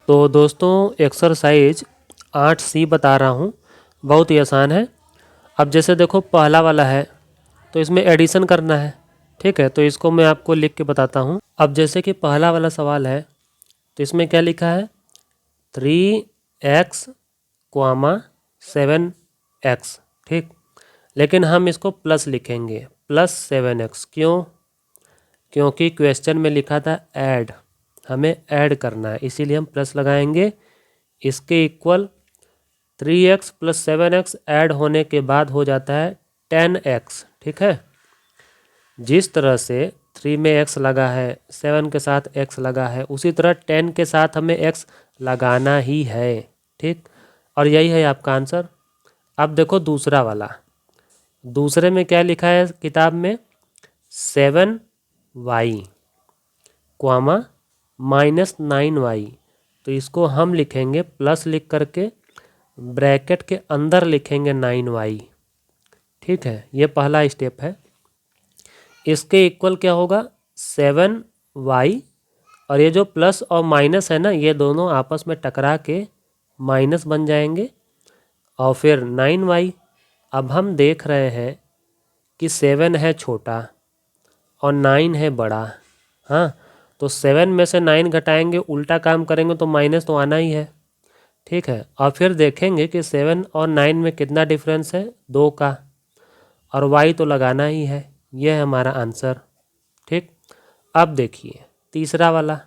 तो दोस्तों exercise 8C बता रहा हूँ, बहुत ही आसान है। अब जैसे देखो पहला वाला है तो इसमें एडिशन करना है, ठीक है। तो इसको मैं आपको लिख के बताता हूँ। अब जैसे कि पहला वाला सवाल है तो इसमें क्या लिखा है 3x, 7x, ठीक। लेकिन हम इसको प्लस लिखेंगे +7x। क्यों? क्योंकि क्वेश्चन में लिखा था ऐड, हमें ऐड करना है, इसीलिए हम प्लस लगाएंगे। इसके इक्वल 3x + 7x ऐड होने के बाद हो जाता है 10x, ठीक है। जिस तरह से 3 में x लगा है, 7 के साथ x लगा है, उसी तरह 10 के साथ हमें x लगाना ही है, ठीक। और यही है आपका आंसर। अब देखो दूसरा वाला, दूसरे में क्या लिखा है किताब में 7y, -9y। तो इसको हम लिखेंगे प्लस लिख करके ब्रैकेट के अंदर लिखेंगे 9y, ठीक है। ये पहला स्टेप है। इसके इक्वल क्या होगा 7y, और ये जो प्लस और माइनस है ना, ये दोनों आपस में टकरा के माइनस बन जाएंगे, और फिर 9y। अब हम देख रहे हैं कि 7 है छोटा और 9 है बड़ा, हाँ। तो 7 में से 9 घटाएंगे, उल्टा काम करेंगे तो माइनस तो आना ही है, ठीक है। और फिर देखेंगे कि 7 और 9 में कितना डिफरेंस है, 2 का, और y तो लगाना ही है। यह है हमारा आंसर, ठीक। अब देखिए तीसरा वाला,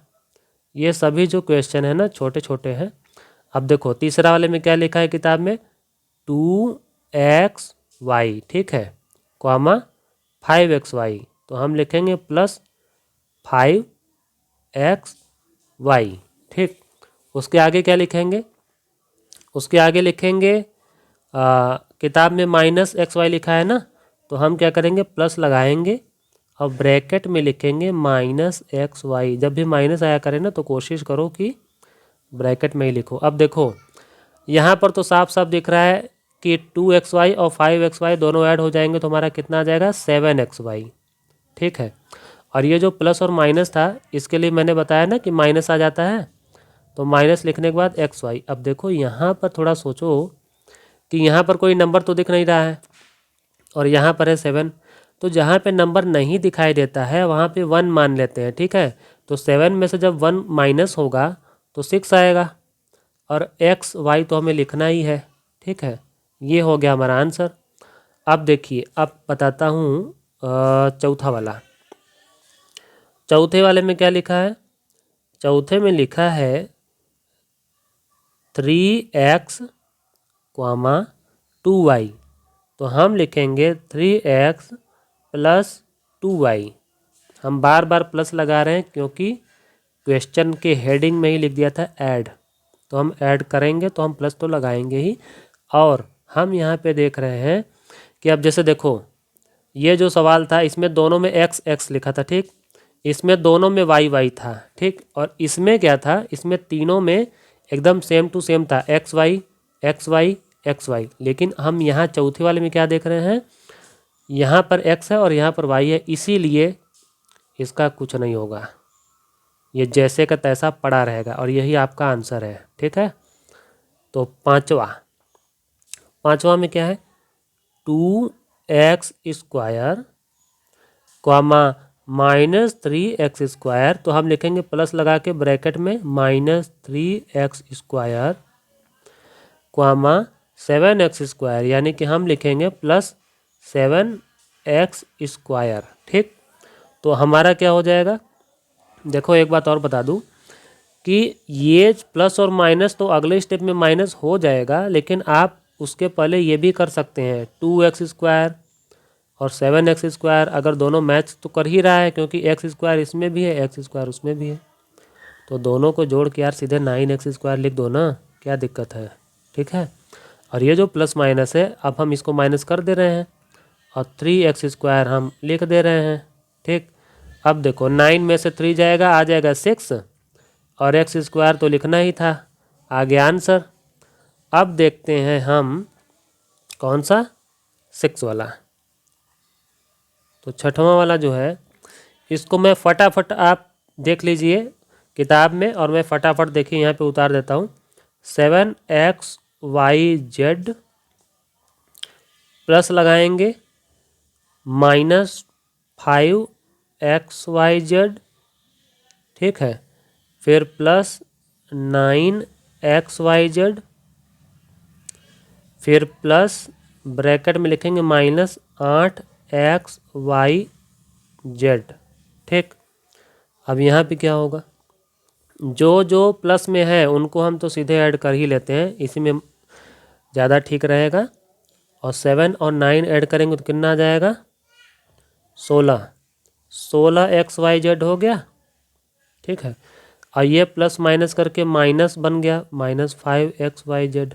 ये सभी जो क्वेश्चन है ना छोटे छोटे हैं। अब देखो तीसरा वाले में क्या लिखा है किताब में 2xy, ठीक है, 5xy। तो हम लिखेंगे +5xy, ठीक। उसके आगे क्या लिखेंगे, उसके आगे लिखेंगे किताब में -xy लिखा है ना, तो हम क्या करेंगे प्लस लगाएंगे और ब्रैकेट में लिखेंगे -xy। जब भी माइनस आया करे ना तो कोशिश करो कि ब्रैकेट में ही लिखो। अब देखो यहाँ पर तो साफ साफ दिख रहा है कि 2xy और 5xy दोनों ऐड हो जाएंगे तो हमारा कितना आ जाएगा 7xy, ठीक है। और ये जो प्लस और माइनस था इसके लिए मैंने बताया ना कि माइनस आ जाता है, तो माइनस लिखने के बाद xy। अब देखो यहाँ पर थोड़ा सोचो कि यहाँ पर कोई नंबर तो दिख नहीं रहा है और यहाँ पर है 7, तो जहाँ पे नंबर नहीं दिखाई देता है वहाँ पे 1 मान लेते हैं, ठीक है। तो 7 में से जब 1 माइनस होगा तो 6 आएगा, और एक्स वाई तो हमें लिखना ही है, ठीक है। ये हो गया हमारा आंसर। अब देखिए अब बताता हूँ चौथा वाला। चौथे वाले में क्या लिखा है, चौथे में लिखा है 3x, 2y। तो हम लिखेंगे 3x + 2y। हम बार बार प्लस लगा रहे हैं क्योंकि क्वेश्चन के हेडिंग में ही लिख दिया था ऐड, तो हम ऐड करेंगे तो हम प्लस तो लगाएंगे ही। और हम यहाँ पे देख रहे हैं कि अब जैसे देखो ये जो सवाल था इसमें दोनों में x x लिखा था, ठीक। इसमें दोनों में y y था, ठीक। और इसमें क्या था, इसमें तीनों में एकदम सेम टू सेम था x y x y x y। लेकिन हम यहाँ चौथे वाले में क्या देख रहे हैं, यहाँ पर x है और यहाँ पर y है, इसीलिए इसका कुछ नहीं होगा, ये जैसे का तैसा पड़ा रहेगा, और यही आपका आंसर है, ठीक है। तो पांचवा में क्या है 2x स्क्वायर, -3x²। तो हम लिखेंगे प्लस लगा के ब्रैकेट में -3x², 7x², यानी कि हम लिखेंगे +7x², ठीक। तो हमारा क्या हो जाएगा, देखो एक बात और बता दूं कि ये प्लस और माइनस तो अगले स्टेप में माइनस हो जाएगा, लेकिन आप उसके पहले ये भी कर सकते हैं 2x² और 7x²। अगर दोनों मैच तो कर ही रहा है क्योंकि x² इसमें भी है x² उसमें भी है, तो दोनों को जोड़ के यार सीधे 9x² लिख दो ना, क्या दिक्कत है, ठीक है। और ये जो प्लस माइनस है अब हम इसको माइनस कर दे रहे हैं और 3x² हम लिख दे रहे हैं, ठीक। अब देखो 9 में से 3 जाएगा, आ जाएगा 6, और x² तो लिखना ही था, आ गया आंसर। अब देखते हैं हम कौन सा 6 वाला। तो छठवां वाला जो है इसको मैं फटाफट आप देख लीजिए किताब में, और मैं फटाफट देखिए यहाँ पे उतार देता हूँ। 7xyz प्लस लगाएंगे -5xyz, ठीक है, फिर प्लस 9xyz, फिर प्लस ब्रैकेट में लिखेंगे -8xyz, ठीक। अब यहाँ पे क्या होगा, जो जो प्लस में है उनको हम तो सीधे ऐड कर ही लेते हैं, इसी में ज़्यादा ठीक रहेगा। और 7 और 9 ऐड करेंगे तो कितना आ जाएगा, 16 XYZ हो गया, ठीक है। और ये प्लस माइनस करके माइनस बन गया -5XYZ,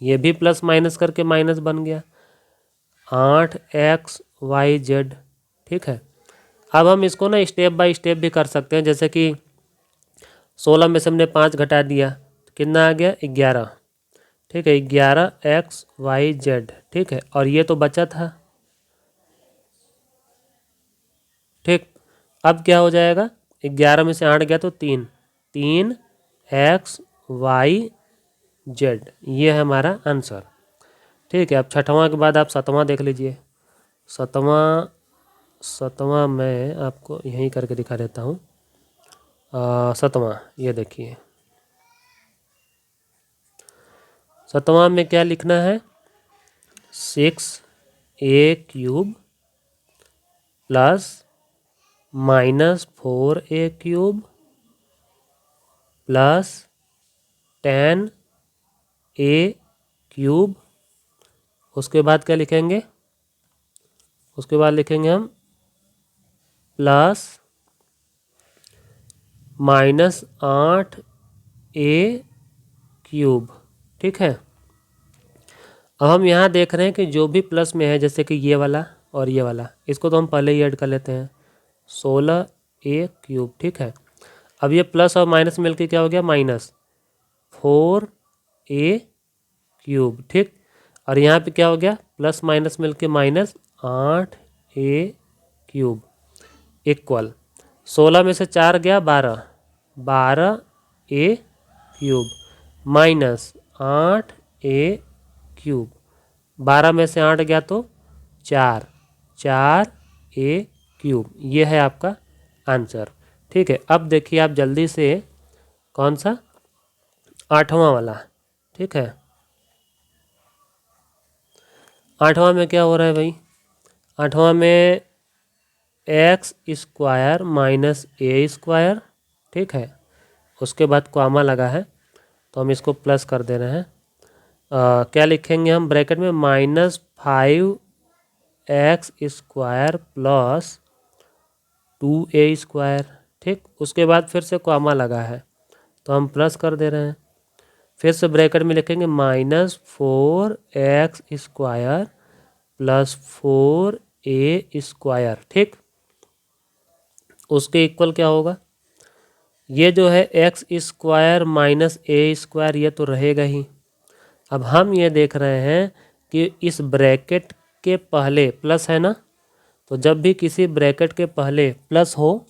ये भी प्लस माइनस करके माइनस बन गया 8XYZ, ठीक है। अब हम इसको ना स्टेप बाय स्टेप भी कर सकते हैं, जैसे कि 16 में से हमने 5 घटा दिया तो कितना आ गया 11, ठीक है, 11XYZ, ठीक है। और ये तो बचा था, ठीक। अब क्या हो जाएगा, 11 में से 8 गया तो 3XYZ, ये है हमारा आंसर, ठीक है। अब छठवां के बाद आप सातवां देख लीजिए। सातवां मैं आपको यहीं करके दिखा देता हूँ। सातवां ये देखिए, सातवां में क्या लिखना है, 6a³ plus -4a³ plus 10a³। उसके बाद क्या लिखेंगे, उसके बाद लिखेंगे हम प्लस -8a³, ठीक है। अब हम यहाँ देख रहे हैं कि जो भी प्लस में है, जैसे कि ये वाला और ये वाला, इसको तो हम पहले ही ऐड कर लेते हैं, 16a³, ठीक है। अब ये प्लस और माइनस मिलके क्या हो गया, -4a³, ठीक। और यहाँ पे क्या हो गया, प्लस माइनस मिलके -8a³ इक्वल 16 में से 4 गया 12, 12a³ माइनस 8a³, 12 में से 8 गया तो 4, 4a³, ये है आपका आंसर, ठीक है। अब देखिए आप जल्दी से, कौन सा, आठवां वाला, ठीक है। आठवां में क्या हो रहा है भाई, आठवां में x² माइनस a², ठीक है। उसके बाद कॉमा लगा है तो हम इसको प्लस कर दे रहे हैं। क्या लिखेंगे हम ब्रैकेट में, -5x² प्लस 2a², ठीक। उसके बाद फिर से कॉमा लगा है तो हम प्लस कर दे रहे हैं। फिर से ब्रैकेट में लिखेंगे -4x² प्लस 4a², ठीक। उसके इक्वल क्या होगा, ये जो है x² माइनस a², ये तो रहेगा ही। अब हम ये देख रहे हैं कि इस ब्रैकेट के पहले प्लस है ना, तो जब भी किसी ब्रैकेट के पहले प्लस हो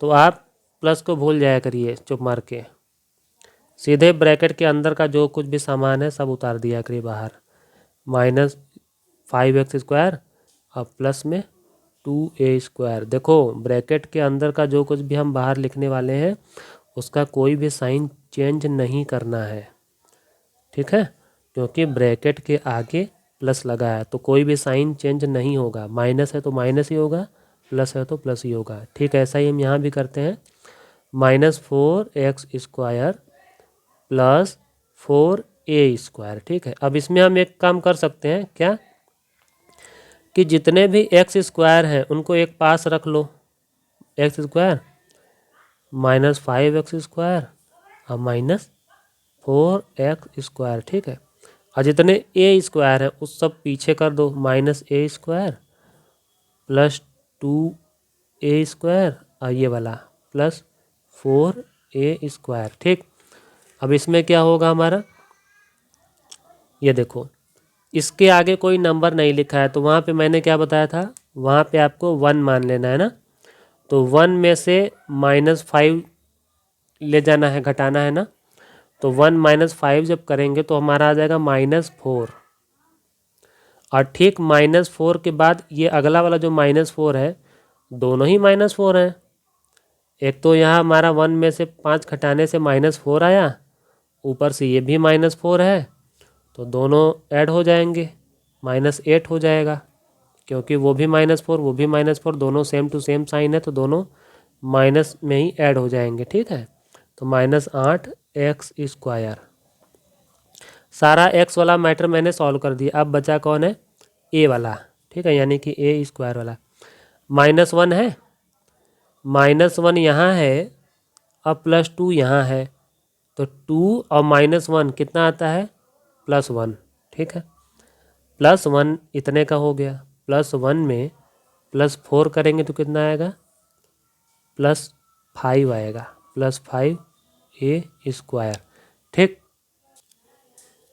तो आप प्लस को भूल जाया करिए, चुप मार के सीधे ब्रैकेट के अंदर का जो कुछ भी सामान है सब उतार दिया करिए बाहर, -5x² और प्लस में 2a²। देखो ब्रैकेट के अंदर का जो कुछ भी हम बाहर लिखने वाले हैं उसका कोई भी साइन चेंज नहीं करना है, ठीक है, क्योंकि ब्रैकेट के आगे प्लस लगा है तो कोई भी साइन चेंज नहीं होगा, माइनस है तो माइनस ही होगा, प्लस है तो प्लस ही होगा, ठीक है। ऐसा ही हम यहाँ भी करते हैं, -4x² प्लस 4a², ठीक है। अब इसमें हम एक काम कर सकते हैं क्या, कि जितने भी x² हैं उनको एक पास रख लो, x² -5x² और -4x², ठीक है। और जितने a² हैं उस सब पीछे कर दो, -a² प्लस 2a² और ये वाला प्लस 4a², ठीक। अब इसमें क्या होगा हमारा, ये देखो इसके आगे कोई नंबर नहीं लिखा है तो वहाँ पे मैंने क्या बताया था, वहाँ पे आपको 1 मान लेना है ना, तो 1 में से -5 ले जाना है, घटाना है ना, तो 1 माइनस 5 जब करेंगे तो हमारा आ जाएगा -4। और ठीक -4 के बाद ये अगला वाला जो -4 है, दोनों ही -4 हैं। एक तो यहाँ हमारा 1 में से 5 घटाने से -4 आया, ऊपर से ये भी -4 है, तो दोनों ऐड हो जाएंगे, -8 हो जाएगा, क्योंकि वो भी -4 वो भी -4, दोनों सेम टू सेम साइन है, तो दोनों माइनस में ही ऐड हो जाएंगे। ठीक है, तो -8x²। सारा x वाला मैटर मैंने सॉल्व कर दिया। अब बचा कौन है? a वाला। ठीक है, यानी कि a² वाला। -1 है, -1 यहाँ है, अब +2 यहाँ है, तो 2 और -1 कितना आता है? +1। ठीक है, +1 इतने का हो गया। +1 में +4 करेंगे तो कितना आएगा? +5 आएगा, +5a²। ठीक,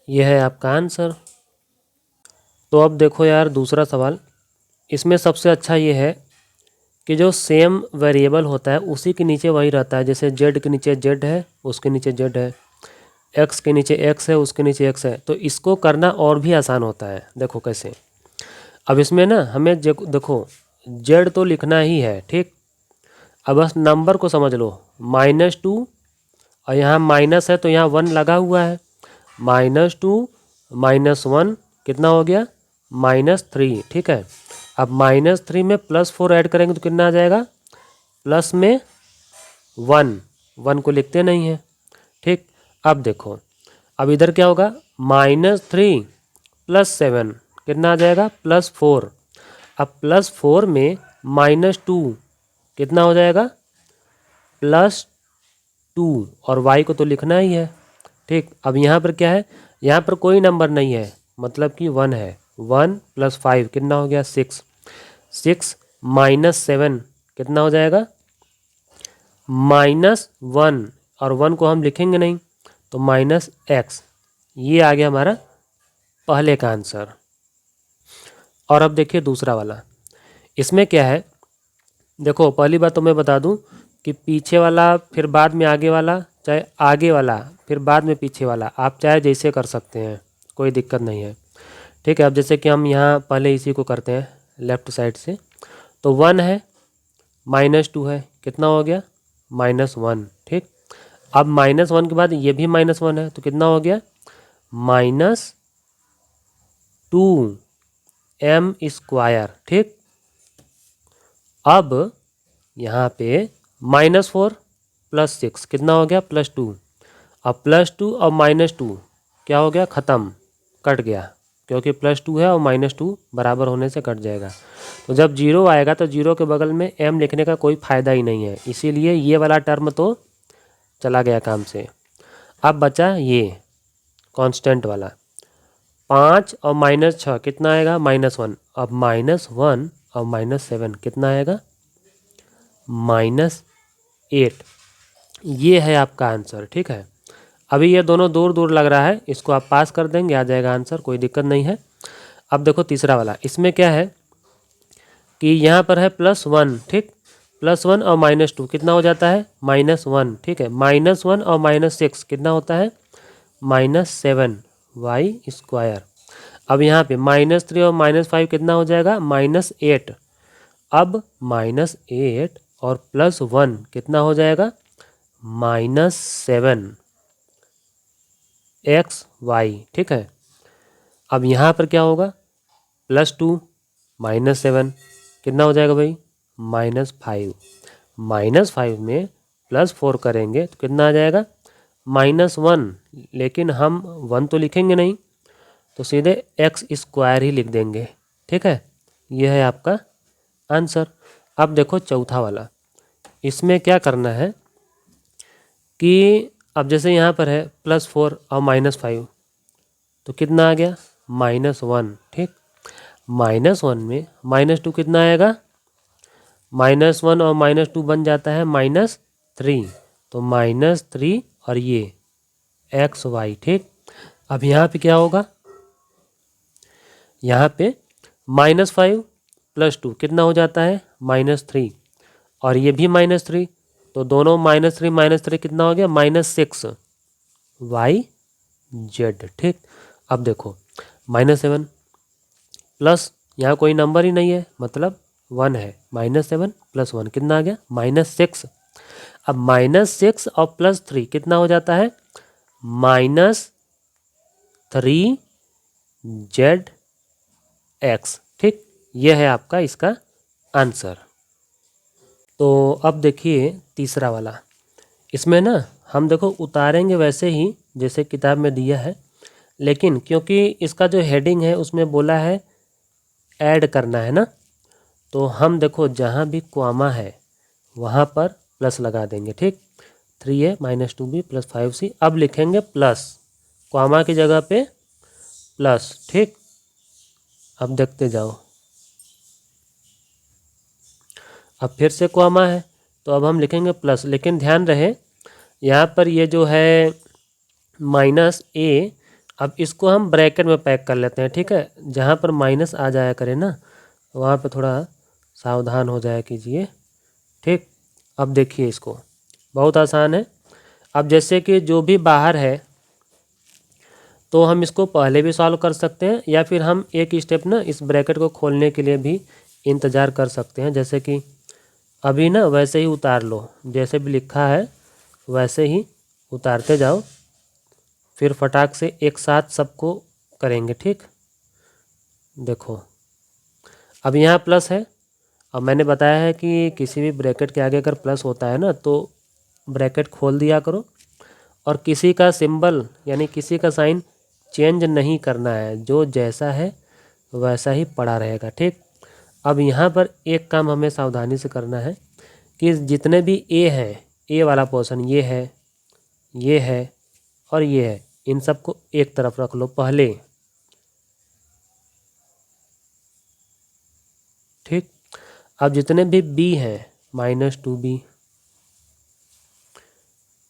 यह है आपका आंसर। तो अब देखो यार दूसरा सवाल। इसमें सबसे अच्छा ये है कि जो सेम वेरिएबल होता है उसी के नीचे वही रहता है। जैसे z के नीचे z है, उसके नीचे z है, x के नीचे x है, उसके नीचे x है, तो इसको करना और भी आसान होता है। देखो कैसे। अब इसमें ना हमें देखो z तो लिखना ही है। ठीक, अब बस नंबर को समझ लो, -2 और यहाँ माइनस है तो यहाँ 1 लगा हुआ है, -2 -1 कितना हो गया? -3। ठीक है, अब -3 में +4 ऐड करेंगे तो कितना आ जाएगा? प्लस में 1 को लिखते नहीं है। ठीक, अब देखो, अब इधर क्या होगा? -3 + 7 कितना आ जाएगा? +4। अब +4 में -2 कितना हो जाएगा? +2, और y को तो लिखना ही है। ठीक, अब यहाँ पर क्या है? यहाँ पर कोई नंबर नहीं है, मतलब कि 1 है। 1 + 5 कितना हो गया? 6। 6 -7 कितना हो जाएगा? -1, और 1 को हम लिखेंगे नहीं, तो -x। ये आ गया हमारा पहले का आंसर। और अब देखिए दूसरा वाला। इसमें क्या है? देखो पहली बात तो मैं बता दूं कि पीछे वाला फिर बाद में आगे वाला, चाहे आगे वाला फिर बाद में पीछे वाला, आप चाहे जैसे कर सकते हैं, कोई दिक्कत नहीं है। ठीक है, अब जैसे कि हम यहाँ पहले इसी को करते हैं लेफ़्ट साइड से। तो 1 है, -2 है, कितना हो गया? -1। ठीक, अब -1 के बाद ये भी -1 है, तो कितना हो गया? -2m²। ठीक, अब यहाँ पे -4 + 6 कितना हो गया? +2। अब +2 और -2 क्या हो गया? ख़त्म, कट गया, क्योंकि +2 है और -2 बराबर होने से कट जाएगा। तो जब 0 आएगा तो 0 के बगल में m लिखने का कोई फ़ायदा ही नहीं है, इसीलिए ये वाला टर्म तो चला गया काम से। अब बचा ये कांस्टेंट वाला, 5 और -6 कितना आएगा? -1। अब -1 और -7 कितना आएगा? -8। ये है आपका आंसर। ठीक है, अभी ये दोनों दूर दूर लग रहा है, इसको आप पास कर देंगे, आ जाएगा आंसर, कोई दिक्कत नहीं है। अब देखो तीसरा वाला। इसमें क्या है कि यहाँ पर है +1। ठीक, +1 और -2 कितना हो जाता है? -1। ठीक है, -1 और -6 कितना होता है? -7y²। अब यहाँ पे -3 और -5 कितना हो जाएगा? -8। अब -8 और +1 कितना हो जाएगा? -7xy। ठीक है, अब यहाँ पर क्या होगा? +2 -7 कितना हो जाएगा भाई? -5। -5 में +4 करेंगे तो कितना आ जाएगा? -1, लेकिन हम 1 तो लिखेंगे नहीं, तो सीधे x² ही लिख देंगे। ठीक है, यह है आपका आंसर। अब देखो चौथा वाला। इसमें क्या करना है कि अब जैसे यहाँ पर है +4 और -5, तो कितना आ गया? -1। ठीक, -1 में -2 कितना आएगा? -1 और -2 बन जाता है -3, तो -3 और ये xy। ठीक, अब यहाँ पे क्या होगा? यहाँ पे -5 + 2 कितना हो जाता है? -3, और ये भी -3, तो दोनों -3 कितना हो गया, -6 YZ। ठीक, अब देखो -7 प्लस यहाँ कोई नंबर ही नहीं है मतलब 1 है, -7 + 1 कितना आ गया, -6। अब -6 और +3 कितना हो जाता है, -3ZX। ठीक, यह है आपका इसका आंसर। तो अब देखिए तीसरा वाला, इसमें ना हम देखो उतारेंगे वैसे ही जैसे किताब में दिया है, लेकिन क्योंकि इसका जो हेडिंग है उसमें बोला है ऐड करना है ना, तो हम देखो जहाँ भी क्वामा है वहाँ पर प्लस लगा देंगे। ठीक, 3A - 2B + 5C, अब लिखेंगे प्लस, क्वामा की जगह पे प्लस। ठीक, अब देखते जाओ, अब फिर से क्वामा है तो अब हम लिखेंगे प्लस, लेकिन ध्यान रहे यहाँ पर ये जो है -A, अब इसको हम ब्रैकेट में पैक कर लेते हैं। ठीक है, जहाँ पर माइनस आ जाया करे ना वहाँ पे थोड़ा सावधान हो जाया कीजिए। ठीक, अब देखिए इसको बहुत आसान है। अब जैसे कि जो भी बाहर है तो हम इसको पहले भी सॉल्व कर सकते हैं, या फिर हम एक स्टेप ना इस ब्रैकेट को खोलने के लिए भी इंतज़ार कर सकते हैं। जैसे कि अभी ना वैसे ही उतार लो, जैसे भी लिखा है वैसे ही उतारते जाओ, फिर फटाक से एक साथ सबको करेंगे। ठीक, देखो अब यहाँ प्लस है, और मैंने बताया है कि किसी भी ब्रैकेट के आगे अगर प्लस होता है ना तो ब्रैकेट खोल दिया करो, और किसी का सिंबल यानी किसी का साइन चेंज नहीं करना है, जो जैसा है वैसा ही पड़ा रहेगा। ठीक, अब यहाँ पर एक काम हमें सावधानी से करना है कि जितने भी ए हैं, ए वाला पोर्शन ये है और ये है, इन सबको एक तरफ रख लो पहले। ठीक, अब जितने भी बी हैं -2B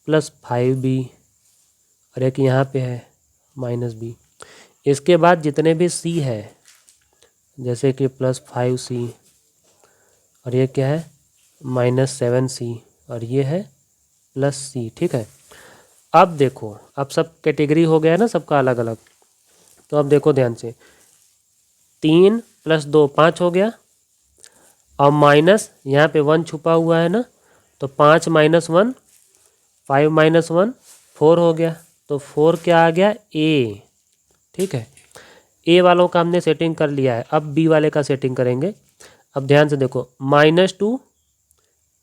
+ 5B, और एक यहाँ पे है -B, इसके बाद जितने भी सी है जैसे कि +5C, और ये क्या है -7C, और ये है +C। ठीक है, अब देखो अब सब कैटेगरी हो गया है ना सबका अलग अलग, तो अब देखो ध्यान से, 3 + 2 5 हो गया, और माइनस यहाँ पे 1 छुपा हुआ है ना, तो 5 - 1 5 - 1 4 हो गया, तो 4 क्या आ गया, A। ठीक है, ए वालों का हमने सेटिंग कर लिया है, अब बी वाले का सेटिंग करेंगे। अब ध्यान से देखो -2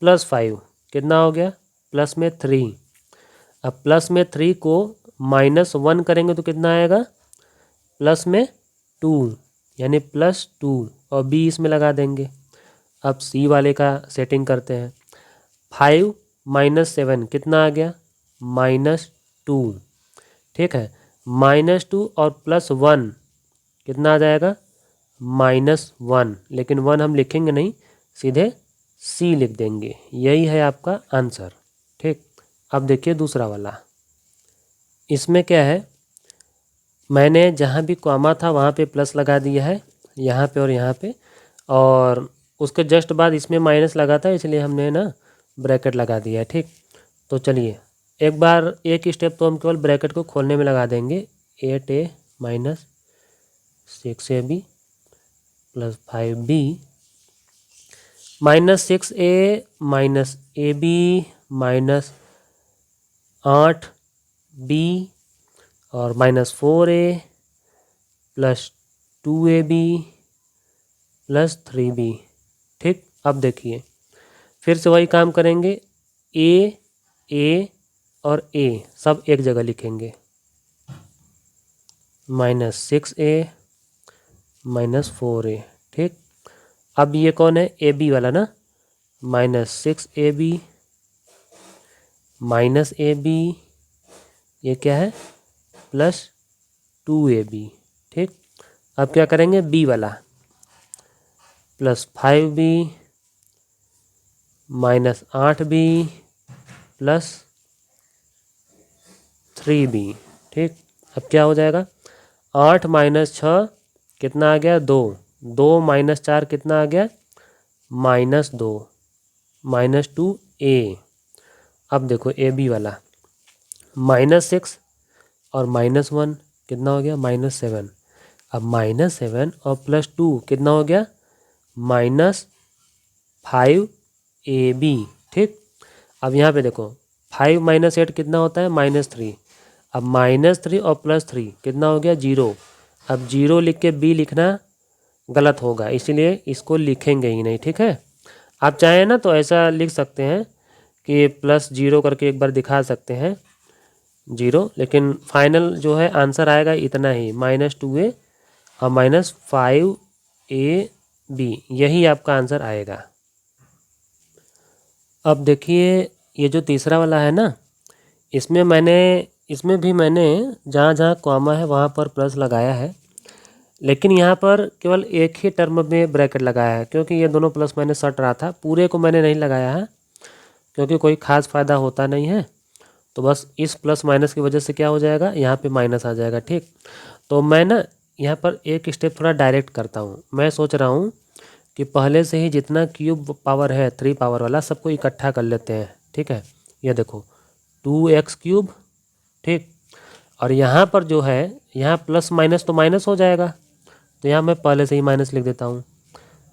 + 5 कितना हो गया, +3। अब +3 को -1 करेंगे तो कितना आएगा, +2, यानी +2, और बी इसमें लगा देंगे। अब सी वाले का सेटिंग करते हैं, 5 - 7 कितना आ गया, -2। ठीक है, -2 और +1 कितना आ जाएगा, -1, लेकिन 1 हम लिखेंगे नहीं, सीधे सी लिख देंगे। यही है आपका आंसर। ठीक, अब देखिए दूसरा वाला, इसमें क्या है, मैंने जहाँ भी कॉमा था वहाँ पे प्लस लगा दिया है, यहाँ पे और यहाँ पे, और उसके जस्ट बाद इसमें माइनस लगा था इसलिए हमने ना ब्रैकेट लगा दिया है। ठीक, तो चलिए एक बार एक स्टेप तो हम केवल ब्रैकेट को खोलने में लगा देंगे, 8A - 6AB + 5B -6A - AB -8B और -4A + 2AB + 3B। ठीक, अब देखिए फिर से वही काम करेंगे, A और A सब एक जगह लिखेंगे, -6A -4A। ठीक, अब ये कौन है, AB वाला ना, -6AB -AB, ये क्या है, +2AB। ठीक, अब क्या करेंगे, B वाला, +5B -8B + 3B। ठीक, अब क्या हो जाएगा, 8 - 6 कितना आ गया, 2, 2 - 4 कितना आ गया, -2 -2A। अब देखो ए बी वाला -6 और -1 कितना हो गया -7। अब -7 और +2 कितना हो गया -5AB। ठीक, अब यहाँ पे देखो 5 - 8 कितना होता है -3। अब -3 और +3 कितना हो गया 0। अब 0 लिख के बी लिखना गलत होगा, इसीलिए इसको लिखेंगे ही नहीं। ठीक है, आप चाहें ना तो ऐसा लिख सकते हैं कि +0 करके एक बार दिखा सकते हैं 0, लेकिन फाइनल जो है आंसर आएगा इतना ही -2A और -5AB, यही आपका आंसर आएगा। अब देखिए ये जो तीसरा वाला है ना, इसमें भी मैंने जहाँ जहाँ कॉमा है वहाँ पर प्लस लगाया है, लेकिन यहाँ पर केवल एक ही टर्म में ब्रैकेट लगाया है, क्योंकि ये दोनों प्लस मैंने सट रहा था। पूरे को मैंने नहीं लगाया है क्योंकि कोई ख़ास फ़ायदा होता नहीं है। तो बस इस प्लस माइनस की वजह से क्या हो जाएगा, यहाँ पे माइनस आ जाएगा। ठीक, तो मैं ना यहाँ पर एक स्टेप थोड़ा डायरेक्ट करता हूँ। मैं सोच रहा हूँ कि पहले से ही जितना क्यूब पावर है 3 पावर वाला सबको इकट्ठा कर लेते हैं। ठीक है, ये देखो 2x3। ठीक, और यहाँ पर जो है यहाँ प्लस माइनस तो माइनस हो जाएगा, तो यहाँ मैं पहले से ही माइनस लिख देता हूँ।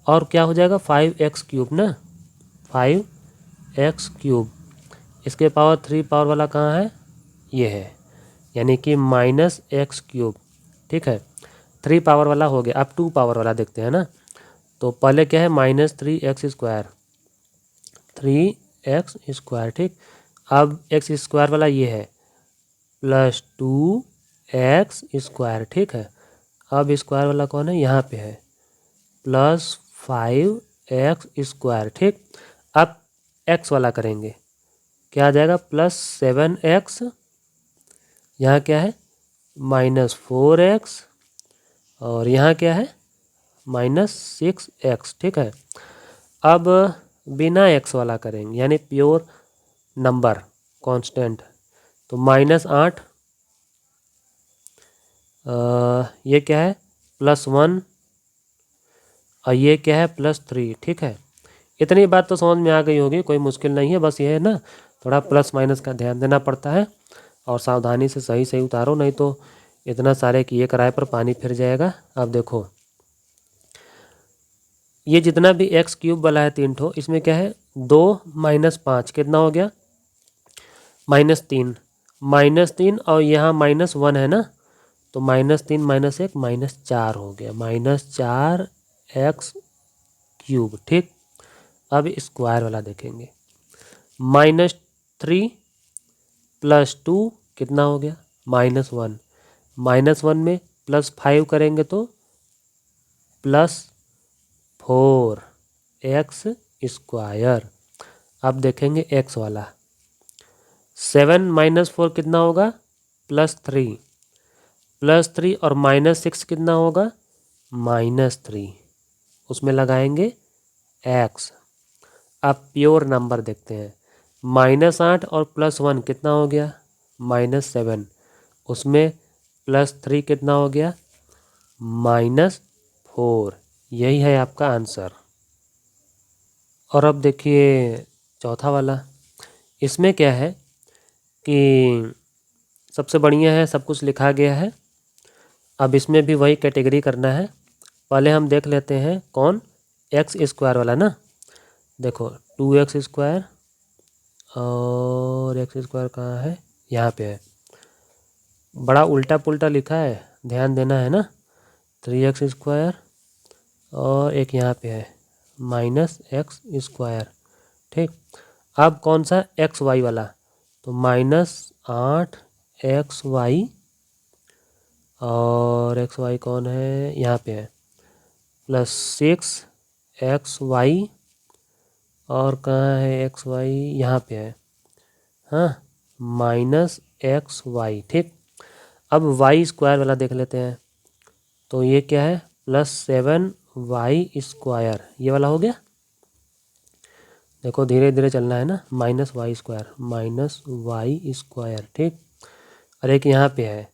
और क्या हो जाएगा 5x3 ना, 5x3। इसके पावर 3 पावर वाला कहाँ है, ये है, यानी कि -x3। ठीक है, 3 पावर वाला हो गया। अब 2 पावर वाला देखते हैं ना, तो पहले क्या है -3x², 3x²। ठीक, अब x² वाला ये है +2x²। ठीक है, अब स्क्वायर वाला कौन है, यहाँ पे है +5x²। ठीक, अब x वाला करेंगे, क्या आ जाएगा +7x, यहाँ क्या है -4x, और यहाँ क्या है -6x। ठीक है, अब बिना x वाला करेंगे, यानी प्योर नंबर कांस्टेंट, तो -8, ये क्या है +1, और ये क्या है +3। ठीक है, इतनी बात तो समझ में आ गई होगी, कोई मुश्किल नहीं है। बस ये है ना, थोड़ा प्लस माइनस का ध्यान देना पड़ता है, और सावधानी से सही सही उतारो, नहीं तो इतना सारे किए किराए पर पानी फिर जाएगा। अब देखो ये जितना भी x³ वाला है 3 ठो, इसमें क्या है 2 - 5 कितना हो गया -3, -3, और यहाँ -1 है ना, तो -3 -1 -4 हो गया, -4x³। ठीक, अब स्क्वायर वाला देखेंगे, -3 + 2 कितना हो गया -1, -1 में +5 करेंगे तो +4x²। अब देखेंगे x वाला, 7 - 4 कितना होगा +3, +3 और -6 कितना होगा -3, उसमें लगाएंगे x। अब प्योर नंबर देखते हैं, -8 और +1 कितना हो गया -7, उसमें +3 कितना हो गया -4, यही है आपका आंसर। और अब देखिए चौथा वाला, इसमें क्या है कि सबसे बढ़िया है, सब कुछ लिखा गया है। अब इसमें भी वही कैटेगरी करना है। पहले हम देख लेते हैं कौन, x² वाला ना, देखो 2x², और x² कहाँ है, यहाँ पे है, बड़ा उल्टा पुल्टा लिखा है, ध्यान देना है ना। 3x², और एक यहाँ पे है -x²। ठीक, अब कौन सा xy वाला, तो -8xy, और xy कौन है, यहाँ पे है +6xy, और कहाँ है xy, यहाँ पे है, हाँ -xy। ठीक, अब y² वाला देख लेते हैं, तो ये क्या है +7y², ये वाला हो गया। देखो धीरे धीरे चलना है ना, -y²। ठीक, और एक यहाँ पे है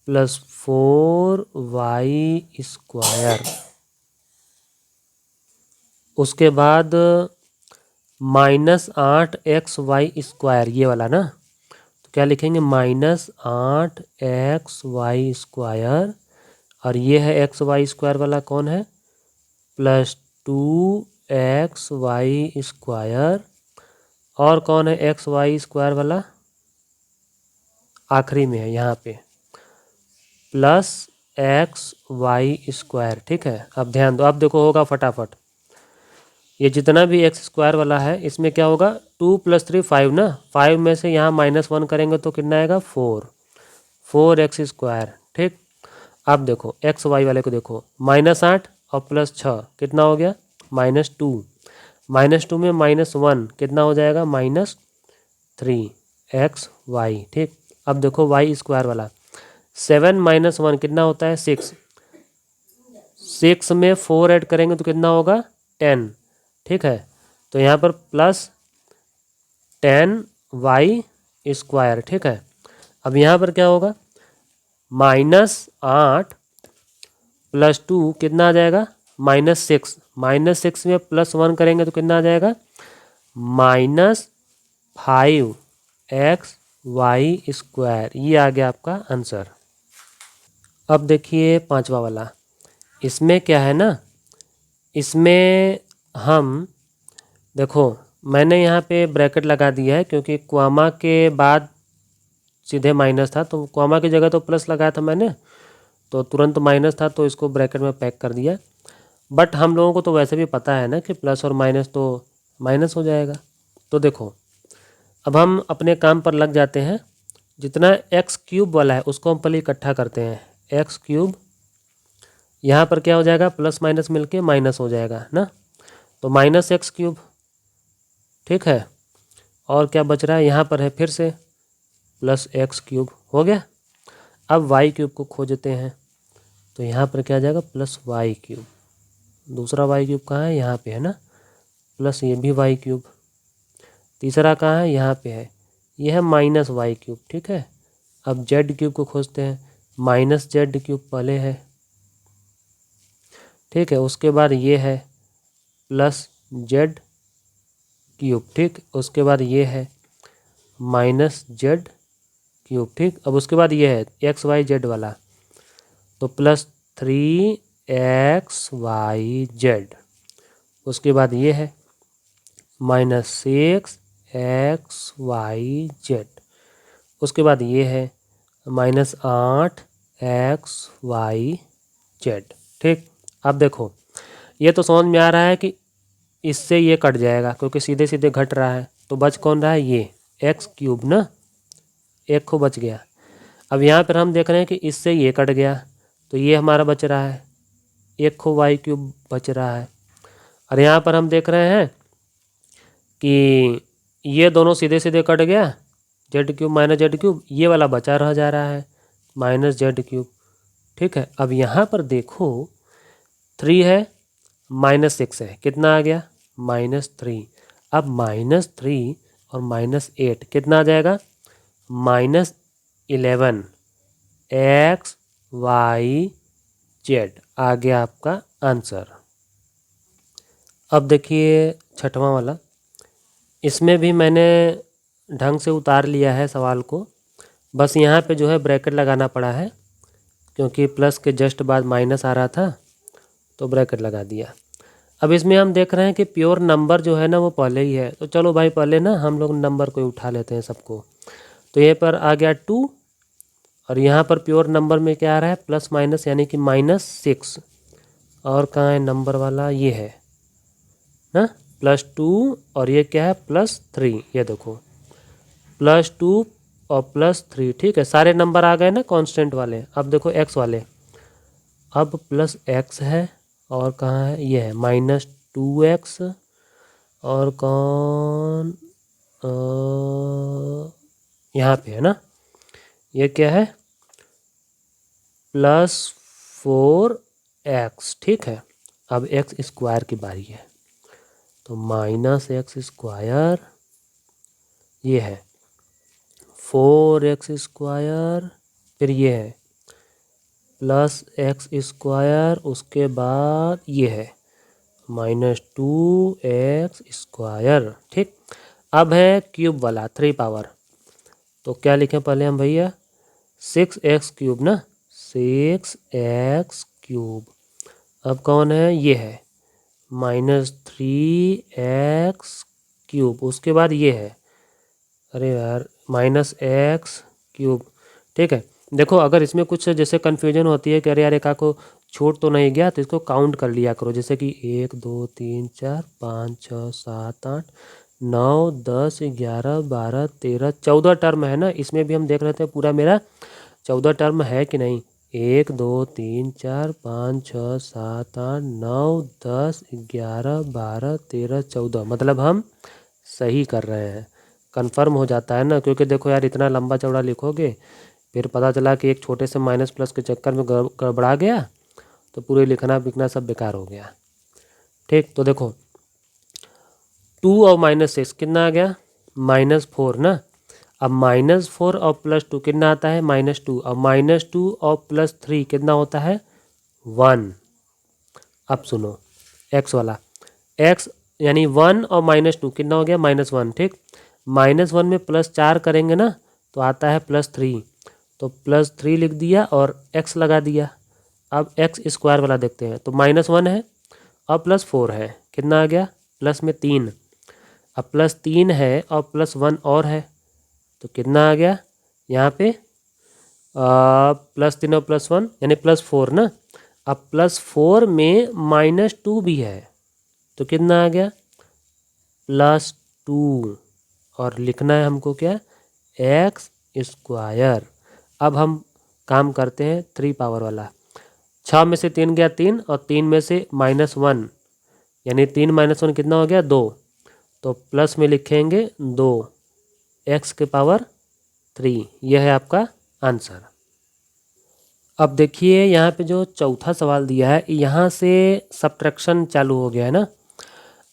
+4y²। उसके बाद -8xy², ये वाला ना। तो क्या लिखेंगे, -8xy², और ये है xy² वाला कौन है, +2xy², और कौन है xy² वाला, आखिरी में है यहाँ पे, +xy²। ठीक है, अब ध्यान दो, अब देखो होगा फटाफट। ये जितना भी x² वाला है इसमें क्या होगा, 2 + 3 5 ना, 5 में से यहाँ -1 करेंगे तो कितना आएगा, 4x²। ठीक, अब देखो एक्स वाई वाले को देखो, -8 और +6 कितना हो गया, -2, -2 में -1 कितना हो जाएगा, -3xy। ठीक, अब देखो y² वाला, 7 - 1 कितना होता है, 6, 6 में 4 ऐड करेंगे तो कितना होगा, 10। ठीक है, तो यहाँ पर +10y²। ठीक है, अब यहाँ पर क्या होगा, -8 + 2 कितना आ जाएगा, -6, -6 में +1 करेंगे तो कितना आ जाएगा, -5xy²। ये आ गया आपका आंसर। अब देखिए पांचवा वाला, इसमें क्या है ना, इसमें हम देखो, मैंने यहाँ पे ब्रैकेट लगा दिया है क्योंकि क्वामा के बाद सीधे माइनस था, तो क्वामा की जगह तो प्लस लगाया था मैंने, तो तुरंत माइनस था तो इसको ब्रैकेट में पैक कर दिया। बट हम लोगों को तो वैसे भी पता है ना कि प्लस और माइनस तो माइनस हो जाएगा। तो देखो अब हम अपने काम पर लग जाते हैं। जितना x³ वाला है उसको हम पहले इकट्ठा करते हैं, x³, यहाँ पर क्या हो जाएगा, प्लस माइनस मिलके माइनस हो जाएगा ना, तो -x³। ठीक है, और क्या बच रहा है, यहाँ पर है फिर से +x³ हो गया। अब y³ को खोजते हैं, तो यहाँ पर क्या आ जाएगा, +y³। दूसरा y³ कहाँ है, यहाँ पे है ना, प्लस ये भी y³। तीसरा कहाँ है, यहाँ पे है, ये है -y³। ठीक है, अब z³ को खोजते हैं, -z³ पहले है। ठीक है, उसके बाद ये है +z³। ठीक, उसके बाद ये है -z³। ठीक, अब उसके बाद ये है xyz वाला, तो +3xyz। उसके बाद ये है -6xyz। उसके बाद ये है -8xyz। ठीक, अब देखो ये तो समझ में आ रहा है कि इससे ये कट जाएगा क्योंकि सीधे सीधे घट रहा है, तो बच कौन रहा है, ये x³ ना, एक को बच गया। अब यहाँ पर हम देख रहे हैं कि इससे ये कट गया, तो ये हमारा बच रहा है, एक को y³ बच रहा है। और यहाँ पर हम देख रहे हैं कि ये दोनों सीधे सीधे कट गया, z³ -z³, ये वाला बचा रह जा रहा है -z³। ठीक है, अब यहाँ पर देखो 3 है, -6 है, कितना आ गया, -3। अब -3 और -8 कितना आ जाएगा, -11 xyz आ गया आपका आंसर। अब देखिए छठवां वाला, इसमें भी मैंने ढंग से उतार लिया है सवाल को, बस यहाँ पे जो है ब्रैकेट लगाना पड़ा है क्योंकि प्लस के जस्ट बाद माइनस आ रहा था, तो ब्रैकेट लगा दिया। अब इसमें हम देख रहे हैं कि प्योर नंबर जो है ना वो पहले ही है, तो चलो भाई पहले ना हम लोग नंबर को उठा लेते हैं सबको। तो ये पर आ गया 2, और यहाँ पर प्योर नंबर में क्या आ रहा है, प्लस माइनस यानी कि -6। और कहाँ है नंबर वाला, ये है ना, +2, और ये क्या है, +3। ये देखो +2 और +3। ठीक है, सारे नंबर आ गए ना कांस्टेंट वाले। अब देखो x वाले, अब +x है, और कहाँ है, ये है -2x, और कौन यहाँ पे है ना, ये क्या है, +4x। ठीक है, अब x² की बारी है, तो -x², ये है 4x², फिर ये है +x², उसके बाद ये है -2x²। ठीक, अब है क्यूब वाला 3 पावर, तो क्या लिखें पहले हम भैया 6x³ ना, 6x³। अब कौन है, ये है -3x³। उसके बाद ये है, अरे यार -x³। ठीक है, देखो अगर इसमें कुछ जैसे कन्फ्यूजन होती है कि अरे यार एक को छूट तो नहीं गया, तो इसको काउंट कर लिया करो, जैसे कि 1 2 3 4 5 6 7 8 9 10 11 12 13 14 टर्म है ना। इसमें भी हम देख रहे थे पूरा मेरा 14 टर्म है कि नहीं। 1 2 3 4 5 6 7 8 9 10 11 12 13 14, मतलब हम सही कर रहे हैं। कंफर्म हो जाता है ना, क्योंकि देखो यार इतना लंबा चौड़ा लिखोगे फिर पता चला कि एक छोटे से माइनस प्लस के चक्कर में गड़बड़ा गया, तो पूरे लिखना बिखना सब बेकार हो गया। ठीक, तो देखो 2 और -6 कितना आ गया, -4 ना। अब -4 और +2 कितना आता है, -2। अब -2 और +3 कितना होता है, 1। अब सुनो x वाला, x यानी 1 और -2 कितना हो गया, -1। ठीक, -1 में +4 करेंगे ना तो आता है +3, तो +3 लिख दिया और x लगा दिया। अब x² वाला देखते हैं, तो -1 है और +4 है, कितना आ गया, प्लस में 3। अब +3 है और +1 और है, तो कितना आ गया यहाँ पे, +3 और +1 यानी +4 ना। अब +4 में -2 भी है, तो कितना आ गया, +2। और लिखना है हमको क्या, x²। अब हम काम करते हैं 3 पावर वाला। 6 में से 3 गया 3, और 3 में से -1 यानी 3 - 1 कितना हो गया, 2। तो प्लस में लिखेंगे 2 x⁻3। यह है आपका आंसर। अब देखिए यहाँ पे जो चौथा सवाल दिया है, यहाँ से सब्ट्रैक्शन चालू हो गया है ना।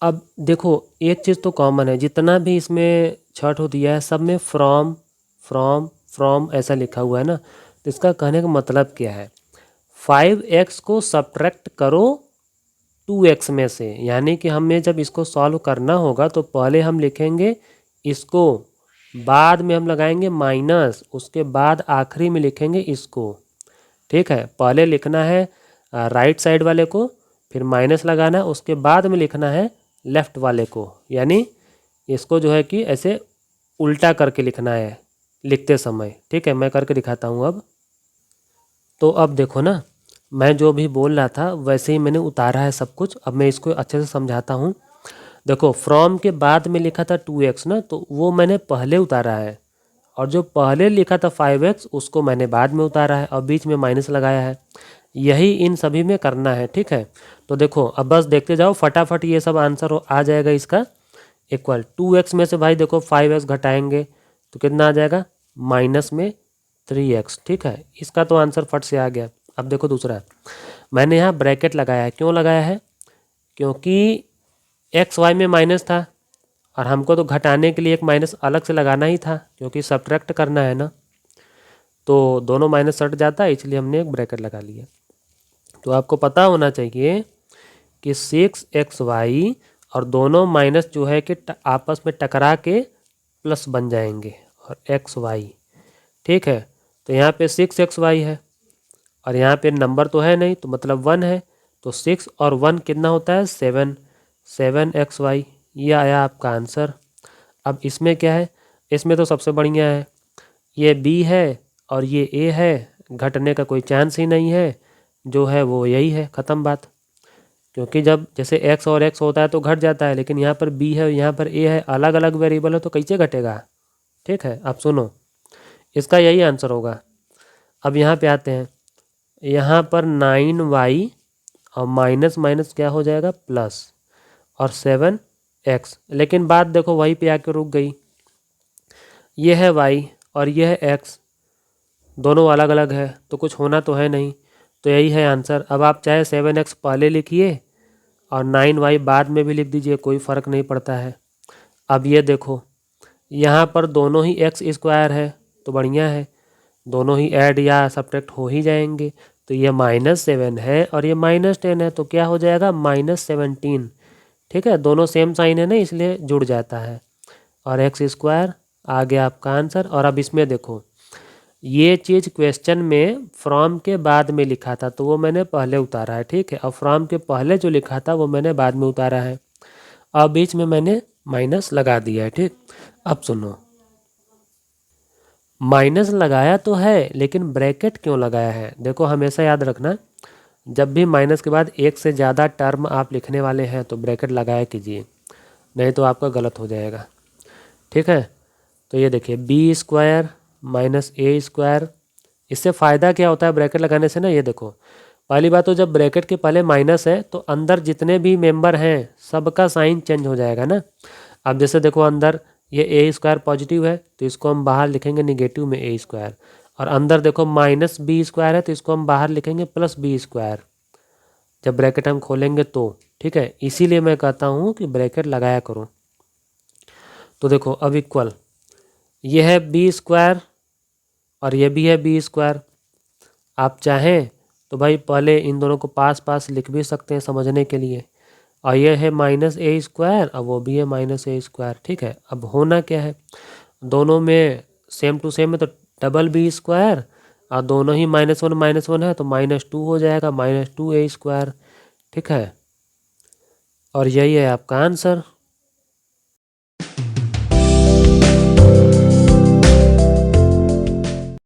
अब देखो एक चीज़ तो कॉमन है, जितना भी इसमें छठ हो दिया है सब में फ्रॉम फ्रॉम फ्रॉम ऐसा लिखा हुआ है ना। तो इसका कहने का मतलब क्या है, 5x को सब्ट्रैक्ट करो 2x में से, यानी कि हमें जब इसको सॉल्व करना होगा तो पहले हम लिखेंगे इसको, बाद में हम लगाएंगे माइनस, उसके बाद आखिरी में लिखेंगे इसको। ठीक है, पहले लिखना है राइट साइड वाले को, फिर माइनस लगाना है, उसके बाद में लिखना है लेफ़्ट वाले को, यानी इसको जो है कि ऐसे उल्टा करके लिखना है लिखते समय। ठीक है, मैं करके दिखाता हूँ अब। तो अब देखो ना, मैं जो भी बोल रहा था वैसे ही मैंने उतारा है सब कुछ। अब मैं इसको अच्छे से समझाता हूँ। देखो फ्रॉम के बाद में लिखा था 2x ना, तो वो मैंने पहले उतारा है, और जो पहले लिखा था 5x उसको मैंने बाद में उतारा है और बीच में माइनस लगाया है। यही इन सभी में करना है। ठीक है, तो देखो अब बस देखते जाओ, फटाफट ये सब आंसर आ जाएगा इसका। इक्वल 2x में से भाई देखो 5x घटाएंगे तो कितना आ जाएगा, -3x। ठीक है, इसका तो आंसर फट से आ गया। अब देखो दूसरा, मैंने यहाँ ब्रैकेट लगाया है, क्यों लगाया है, क्योंकि एक्स वाई में माइनस था और हमको तो घटाने के लिए एक माइनस अलग से लगाना ही था, क्योंकि सब्ट्रैक्ट करना है ना, तो दोनों माइनस सट जाता है, इसलिए हमने एक ब्रैकेट लगा लिया। तो आपको पता होना चाहिए कि 6xy और दोनों माइनस जो है कि आपस में टकरा के प्लस बन जाएंगे, और xy। ठीक है, तो यहाँ पे 6xy है और यहाँ पे नंबर तो है नहीं, तो मतलब 1 है, तो 6 और 1 कितना होता है, 7xy। ये आया आपका आंसर। अब इसमें क्या है, इसमें तो सबसे बढ़िया है, ये b है और ये a है, घटने का कोई चांस ही नहीं है, जो है वो यही है, ख़त्म बात। क्योंकि जब जैसे x और x होता है तो घट जाता है, लेकिन यहाँ पर b है और यहाँ पर a है, अलग अलग वेरिएबल है तो कैसे घटेगा। ठीक है, आप सुनो, इसका यही आंसर होगा। अब यहाँ पे आते हैं, यहाँ पर 9y और माइनस माइनस क्या हो जाएगा, प्लस, और 7x। लेकिन बात देखो वहीं पे आके रुक गई, ये है y और ये है x, दोनों अलग अलग है तो कुछ होना तो है नहीं, तो यही है आंसर। अब आप चाहे 7x पहले लिखिए और 9y बाद में भी लिख दीजिए, कोई फ़र्क नहीं पड़ता है। अब ये देखो यहाँ पर दोनों ही x² है तो बढ़िया है, दोनों ही ऐड या सब्ट्रैक्ट हो ही जाएंगे। तो ये -7 है और ये -10 है, तो क्या हो जाएगा, -17। ठीक है, दोनों सेम साइन है ना, इसलिए जुड़ जाता है। और एक्स स्क्वायर आ गया आपका आंसर। और अब इसमें देखो, ये चीज़ क्वेश्चन में फ्रॉम के बाद में लिखा था तो वो मैंने पहले उतारा है, ठीक है। और फ्रॉम के पहले जो लिखा था वो मैंने बाद में उतारा है। अब बीच में मैंने माइनस लगा दिया है, ठीक। अब सुनो, माइनस लगाया तो है लेकिन ब्रैकेट क्यों लगाया है? देखो हमेशा याद रखना, जब भी माइनस के बाद एक से ज़्यादा टर्म आप लिखने वाले हैं तो ब्रैकेट लगाया कीजिए, नहीं तो आपका गलत हो जाएगा, ठीक है। तो ये देखिए बी स्क्वायर माइनस ए स्क्वायर, इससे फ़ायदा क्या होता है ब्रैकेट लगाने से ना, ये देखो पहली बात तो जब ब्रैकेट के पहले माइनस है तो अंदर जितने भी मेंबर हैं सबका साइन चेंज हो जाएगा ना। अब जैसे देखो अंदर ये ए स्क्वायर पॉजिटिव है तो इसको हम बाहर लिखेंगे निगेटिव में ए स्क्वायर, और अंदर देखो माइनस बी स्क्वायर है तो इसको हम बाहर लिखेंगे प्लस बी स्क्वायर, जब ब्रैकेट हम खोलेंगे तो, ठीक है। इसीलिए मैं कहता हूँ कि ब्रैकेट लगाया करो। तो देखो अब इक्वल, ये है बी स्क्वायर और ये भी है बी स्क्वायर। आप चाहें तो भाई पहले इन दोनों को पास पास लिख भी सकते हैं समझने के लिए। और ये है माइनस ए स्क्वायर और वो भी है माइनस ए स्क्वायर, ठीक है। अब होना क्या है, दोनों में सेम टू सेम है तो डबल बी स्क्वायर, और दोनों ही माइनस वन है तो -2 हो जाएगा, -2 ए स्क्वायर, ठीक है। और यही है आपका आंसर।